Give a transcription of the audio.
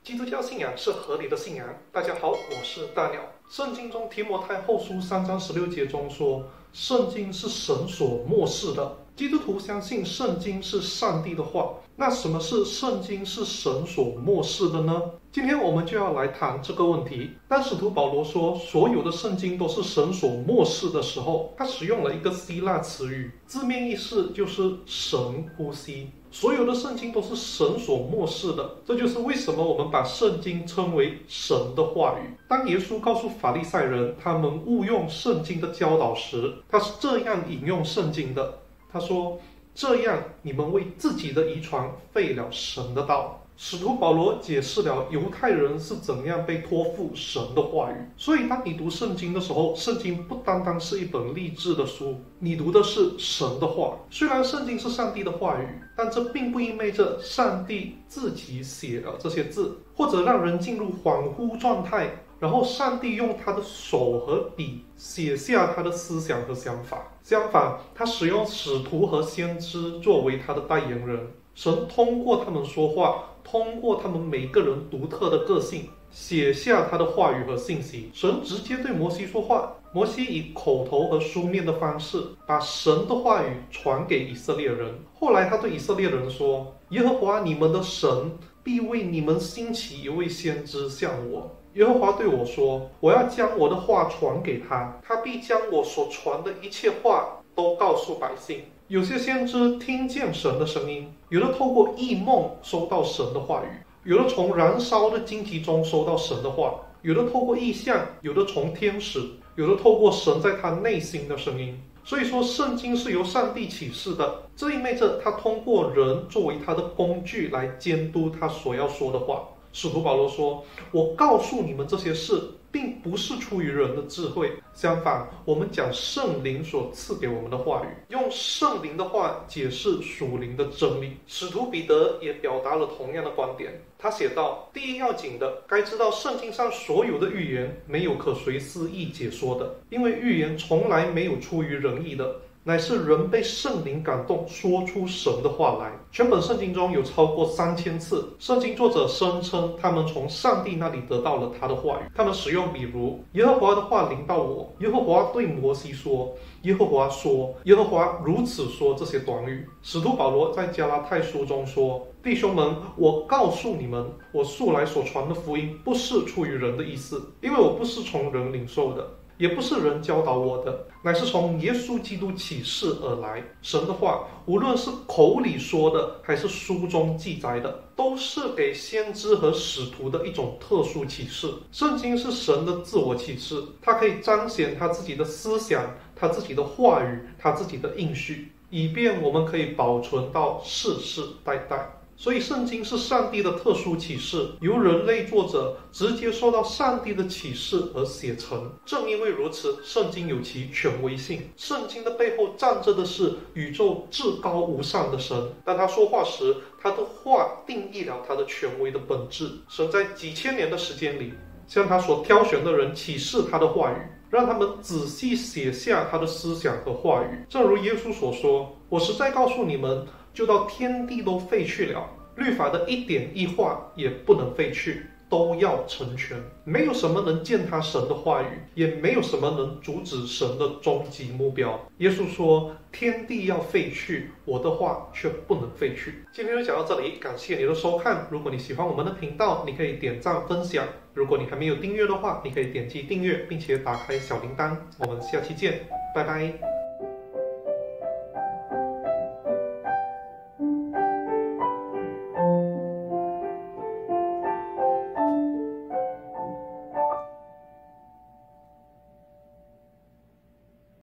基督教信仰是合理的信仰。大家好，我是大鸟。圣经中提摩太后书3章16节中说，圣经是神所默示的。基督徒相信圣经是上帝的话，那什么是圣经是神所默示的呢？今天我们就要来谈这个问题。当使徒保罗说所有的圣经都是神所默示的时候，他使用了一个希腊词语，字面意思就是神呼吸。所有的圣经都是神所默示的，这就是为什么我们把圣经称为神的话语。当耶稣告诉法利赛人他们误用圣经的教导时，他是这样引用圣经的，他说，这样你们为自己的遗传废了神的道。使徒保罗解释了犹太人是怎样被托付神的话语，所以当你读圣经的时候，圣经不单单是一本励志的书，你读的是神的话。虽然圣经是上帝的话语，但这并不意味着上帝自己写了这些字，或者让人进入恍惚状态，然后上帝用他的手和笔写下他的思想和想法。相反，他使用使徒和先知作为他的代言人，神通过他们说话，通过他们每个人独特的个性，写下他的话语和信息。神直接对摩西说话，摩西以口头和书面的方式把神的话语传给以色列人。后来他对以色列人说，耶和华你们的神必为你们兴起一位先知像我。耶和华对我说，我要将我的话传给他，他必将我所传的一切话都告诉百姓。有些先知听见神的声音，有的透过异梦收到神的话语，有的从燃烧的荆棘中收到神的话，有的透过异象，有的从天使，有的透过神在他内心的声音。所以说圣经是由上帝启示的，这意味着他通过人作为他的工具来监督他所要说的话。使徒保罗说，我告诉你们这些事并不是出于人的智慧，相反，我们讲圣灵所赐给我们的话语，用圣灵的话解释属灵的真理。使徒彼得也表达了同样的观点，他写道，第一要紧的，该知道圣经上所有的预言没有可随思意解说的，因为预言从来没有出于人意的，乃是人被圣灵感动说出神的话来。全本圣经中有超过3000次，圣经作者声称他们从上帝那里得到了他的话语。他们使用比如，耶和华的话临到我，耶和华对摩西说，耶和华说，耶和华如此说，这些短语。使徒保罗在加拉太书中说，弟兄们，我告诉你们，我素来所传的福音不是出于人的意思，因为我不是从人领受的，也不是人教导我的，乃是从耶稣基督启示而来。神的话，无论是口里说的，还是书中记载的，都是给先知和使徒的一种特殊启示。圣经是神的自我启示，它可以彰显他自己的思想，他自己的话语，他自己的应许，以便我们可以保存到世世代代。所以圣经是上帝的特殊启示，由人类作者直接受到上帝的启示而写成。正因为如此，圣经有其权威性。圣经的背后站着的是宇宙至高无上的神，当他说话时，他的话定义了他的权威的本质。神在几千年的时间里，向他所挑选的人启示他的话语，让他们仔细写下他的思想和话语。正如耶稣所说，我实在告诉你们，就到天地都废去了，律法的一点一画也不能废去，都要成全。没有什么能践踏神的话语，也没有什么能阻止神的终极目标。耶稣说，天地要废去，我的话却不能废去。今天就讲到这里，感谢你的收看。如果你喜欢我们的频道，你可以点赞分享。如果你还没有订阅的话，你可以点击订阅，并且打开小铃铛。我们下期见，拜拜。